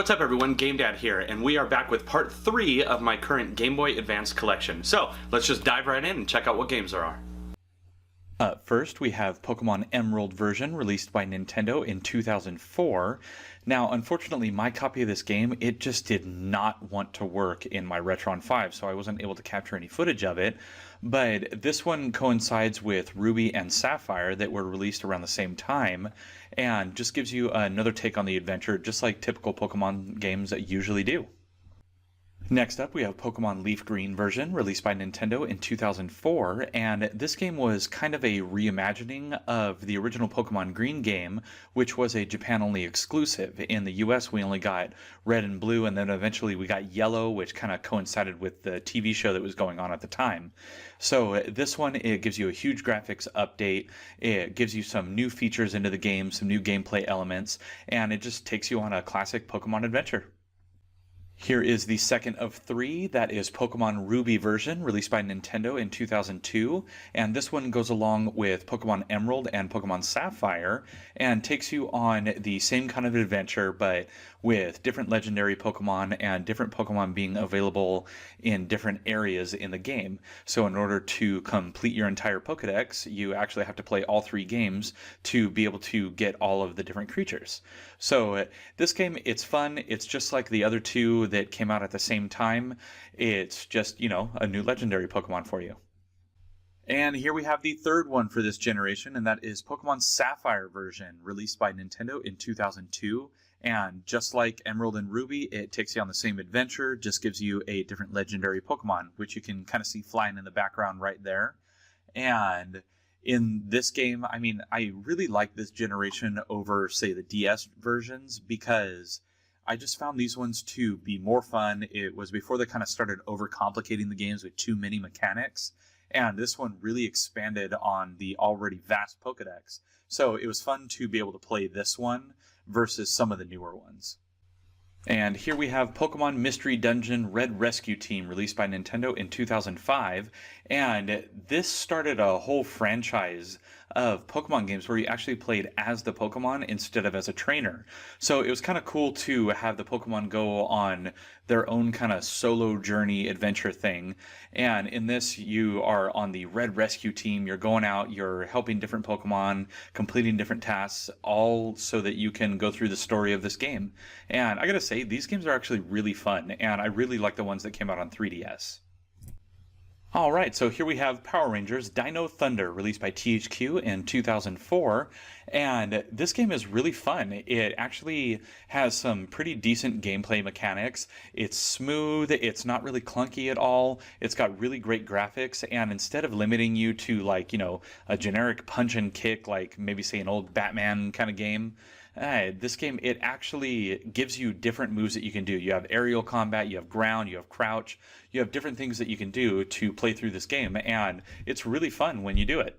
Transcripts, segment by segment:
What's up everyone, GameDad here, and we are back with part 3 of my current Game Boy Advance collection. So, let's just dive right in and check out what games there are. First, we have Pokemon Emerald version released by Nintendo in 2004. Now, unfortunately, my copy of this game, it just did not want to work in my Retron 5, so I wasn't able to capture any footage of it. But this one coincides with Ruby and Sapphire that were released around the same time, and just gives you another take on the adventure, just like typical Pokemon games usually do. Next up, we have Pokemon Leaf Green version, released by Nintendo in 2004, and this game was kind of a reimagining of the original Pokemon Green game, which was a Japan-only exclusive. In the US, we only got Red and Blue, and then eventually we got Yellow, which kind of coincided with the TV show that was going on at the time. So this one, it gives you a huge graphics update, it gives you some new features into the game, some new gameplay elements, and it just takes you on a classic Pokemon adventure. Here is the second of 3, that is Pokemon Ruby version, released by Nintendo in 2002, and this one goes along with Pokemon Emerald and Pokemon Sapphire, and takes you on the same kind of adventure, but with different legendary Pokemon and different Pokemon being available in different areas in the game. So in order to complete your entire Pokedex, you actually have to play all 3 games to be able to get all of the different creatures. So this game, it's fun, it's just like the other 2 that came out at the same time. It's just, you know, a new legendary Pokemon for you. And here we have the third one for this generation, and that is Pokemon Sapphire version, released by Nintendo in 2002. And just like Emerald and Ruby, it takes you on the same adventure, just gives you a different legendary Pokemon, which you can kind of see flying in the background right there. And in this game, I mean, I really like this generation over, say, the DS versions, because I just found these ones to be more fun. It was before they kind of started overcomplicating the games with too many mechanics, and this one really expanded on the already vast Pokedex. So it was fun to be able to play this one versus some of the newer ones. And here we have Pokemon Mystery Dungeon Red Rescue Team, released by Nintendo in 2005, and this started a whole franchise of Pokemon games where you actually played as the Pokemon instead of as a trainer. So it was kind of cool to have the Pokemon go on their own kind of solo journey adventure thing. And in this, you are on the Red Rescue Team, you're going out, you're helping different Pokemon, completing different tasks, all so that you can go through the story of this game. And I gotta say, these games are actually really fun, and I really like the ones that came out on 3DS. Alright, so here we have Power Rangers Dino Thunder, released by THQ in 2004, and this game is really fun. It actually has some pretty decent gameplay mechanics. It's smooth, it's not really clunky at all, it's got really great graphics, and instead of limiting you to, like, you know, a generic punch and kick, like maybe say an old Batman kind of game, this game, it actually gives you different moves that you can do. You have aerial combat, you have ground, you have crouch, you have different things that you can do to play through this game, and it's really fun when you do it.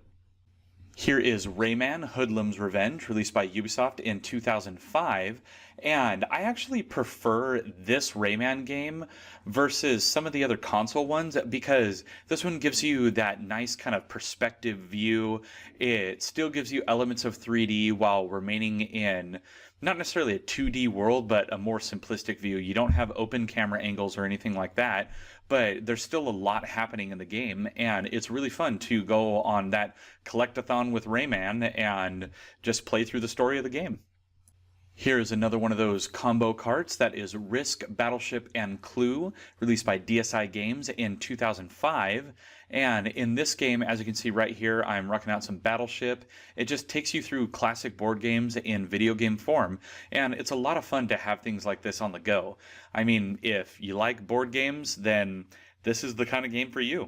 Here is Rayman Hoodlum's Revenge, released by Ubisoft in 2005, and I actually prefer this Rayman game versus some of the other console ones because this one gives you that nice kind of perspective view. It still gives you elements of 3D while remaining in not necessarily a 2D world, but a more simplistic view. You don't have open camera angles or anything like that, but there's still a lot happening in the game, and it's really fun to go on that collectathon with Rayman and just play through the story of the game. Here's another one of those combo carts, that is Risk, Battleship, and Clue, released by DSi Games in 2005. And in this game, as you can see right here, I'm rocking out some Battleship. It just takes you through classic board games in video game form, and it's a lot of fun to have things like this on the go. I mean, if you like board games, then this is the kind of game for you.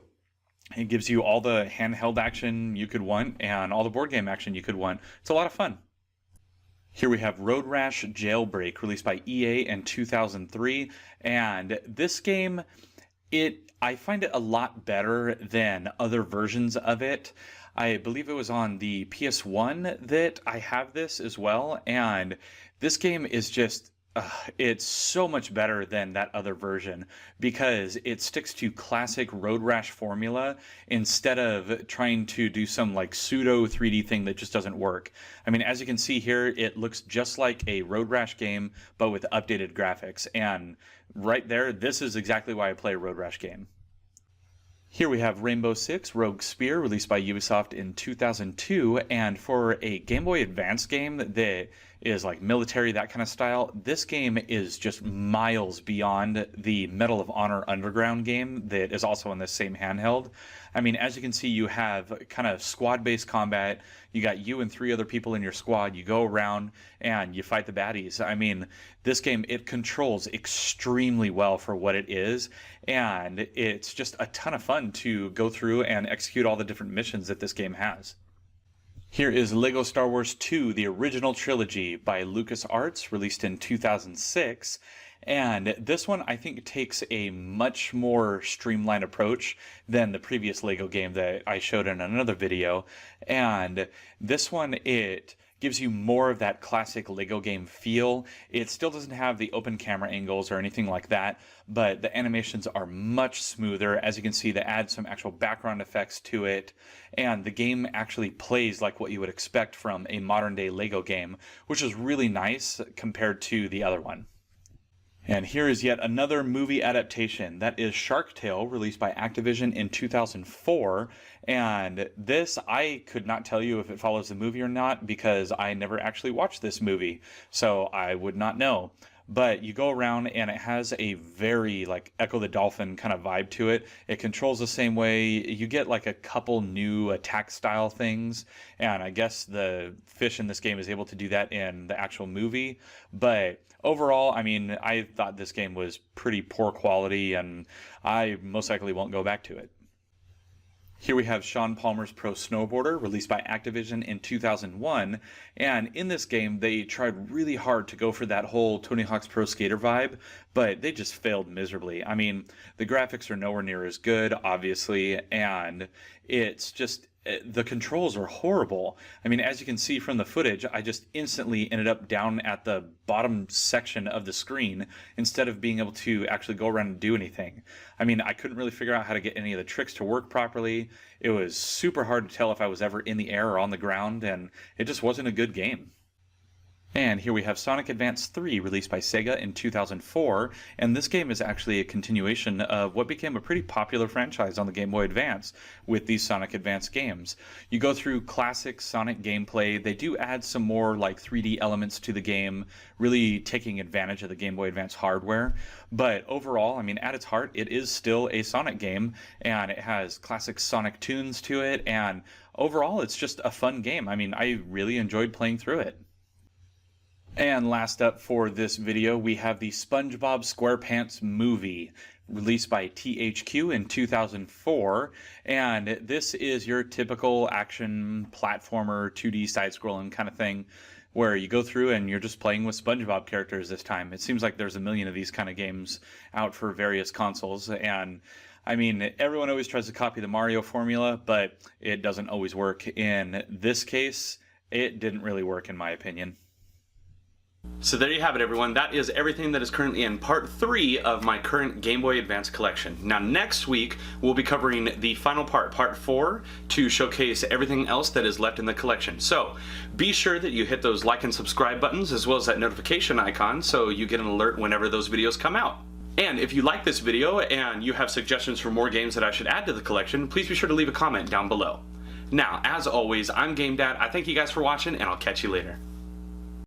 It gives you all the handheld action you could want and all the board game action you could want. It's a lot of fun. Here we have Road Rash Jailbreak, released by EA in 2003, and this game, I find it a lot better than other versions of it. I believe it was on the PS1 that I have this as well, and this game is just It's so much better than that other version because it sticks to classic Road Rash formula instead of trying to do some like pseudo 3D thing that just doesn't work. I mean, as you can see here, it looks just like a Road Rash game, but with updated graphics. And right there, this is exactly why I play a Road Rash game. Here we have Rainbow Six Rogue Spear, released by Ubisoft in 2002, and for a Game Boy Advance game that is like military, that kind of style, this game is just miles beyond the Medal of Honor Underground game that is also on this same handheld. I mean, as you can see, you have kind of squad-based combat. You got you and 3 other people in your squad. You go around and you fight the baddies. I mean, this game, it controls extremely well for what it is, and it's just a ton of fun to go through and execute all the different missions that this game has. Here is LEGO Star Wars 2, the original trilogy by LucasArts, released in 2006. And this one, I think, takes a much more streamlined approach than the previous LEGO game that I showed in another video. And this one, it gives you more of that classic LEGO game feel. It still doesn't have the open camera angles or anything like that, but the animations are much smoother. As you can see, they add some actual background effects to it, and the game actually plays like what you would expect from a modern day LEGO game, which is really nice compared to the other one. And here is yet another movie adaptation. That is Shark Tale, released by Activision in 2004. And this, I could not tell you if it follows the movie or not because I never actually watched this movie, so I would not know. But you go around and it has a very like Echo the Dolphin kind of vibe to it. It controls the same way. You get like a couple new attack style things, and I guess the fish in this game is able to do that in the actual movie. But overall, I mean, I thought this game was pretty poor quality, and I most likely won't go back to it. Here we have Sean Palmer's Pro Snowboarder, released by Activision in 2001, and in this game they tried really hard to go for that whole Tony Hawk's Pro Skater vibe, but they just failed miserably. I mean, the graphics are nowhere near as good, obviously, and it's just the controls are horrible. I mean, as you can see from the footage, I just instantly ended up down at the bottom section of the screen instead of being able to actually go around and do anything. I mean, I couldn't really figure out how to get any of the tricks to work properly. It was super hard to tell if I was ever in the air or on the ground, and it just wasn't a good game. And here we have Sonic Advance 3, released by Sega in 2004, and this game is actually a continuation of what became a pretty popular franchise on the Game Boy Advance with these Sonic Advance games. You go through classic Sonic gameplay. They do add some more like 3D elements to the game, really taking advantage of the Game Boy Advance hardware. But overall, I mean, at its heart, it is still a Sonic game, and it has classic Sonic tunes to it, and overall, it's just a fun game. I mean, I really enjoyed playing through it. And last up for this video, we have the SpongeBob SquarePants movie, released by THQ in 2004. And this is your typical action platformer, 2D side-scrolling kind of thing, where you go through and you're just playing with SpongeBob characters this time. It seems like there's a million of these kind of games out for various consoles, and I mean, everyone always tries to copy the Mario formula, but it doesn't always work. In this case, it didn't really work in my opinion. So there you have it, everyone. That is everything that is currently in part 3 of my current Game Boy Advance collection. Now next week we'll be covering the final part, part 4, to showcase everything else that is left in the collection. So be sure that you hit those like and subscribe buttons as well as that notification icon so you get an alert whenever those videos come out. And if you like this video and you have suggestions for more games that I should add to the collection, please be sure to leave a comment down below. Now, as always, I'm GameDad. I thank you guys for watching, and I'll catch you later.